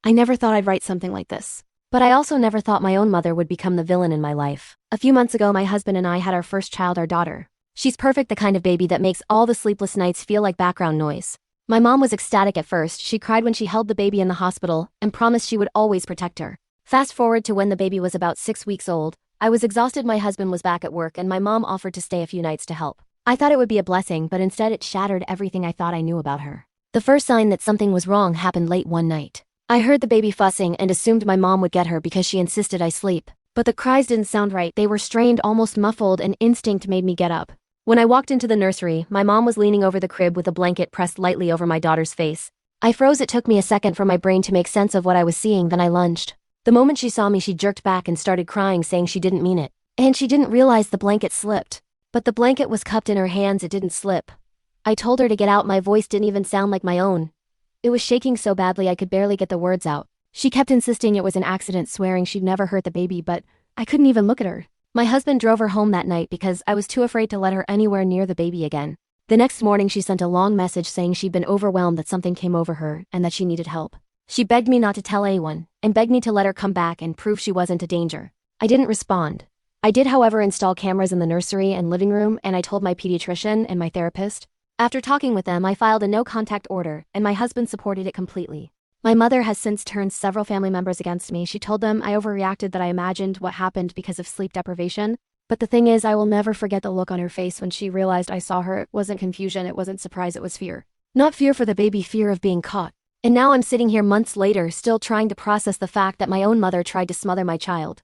I never thought I'd write something like this. But I also never thought my own mother would become the villain in my life. A few months ago, my husband and I had our first child, our daughter. She's perfect, the kind of baby that makes all the sleepless nights feel like background noise. My mom was ecstatic at first. She cried when she held the baby in the hospital and promised she would always protect her. Fast forward to when the baby was about 6 weeks old. I was exhausted, my husband was back at work, and my mom offered to stay a few nights to help. I thought it would be a blessing, but instead it shattered everything I thought I knew about her. The first sign that something was wrong happened late one night. I heard the baby fussing and assumed my mom would get her because she insisted I sleep. But the cries didn't sound right. They were strained, almost muffled, and instinct made me get up. When I walked into the nursery, my mom was leaning over the crib with a blanket pressed lightly over my daughter's face. I froze. It took me a second for my brain to make sense of what I was seeing, then I lunged. The moment she saw me, she jerked back and started crying, saying she didn't mean it. And she didn't realize the blanket slipped. But the blanket was cupped in her hands, it didn't slip. I told her to get out. My voice didn't even sound like my own. It was shaking so badly I could barely get the words out. She kept insisting it was an accident, swearing she'd never hurt the baby, but I couldn't even look at her. My husband drove her home that night because I was too afraid to let her anywhere near the baby again. The next morning she sent a long message saying she'd been overwhelmed, that something came over her, and that she needed help. She begged me not to tell anyone, and begged me to let her come back and prove she wasn't a danger. I didn't respond. I did, however, install cameras in the nursery and living room, and I told my pediatrician and my therapist. After talking with them, I filed a no-contact order, and my husband supported it completely. My mother has since turned several family members against me. She told them I overreacted, that I imagined what happened because of sleep deprivation. But the thing is, I will never forget the look on her face when she realized I saw her. It wasn't confusion, it wasn't surprise, it was fear. Not fear for the baby, fear of being caught. And now I'm sitting here months later, still trying to process the fact that my own mother tried to smother my child.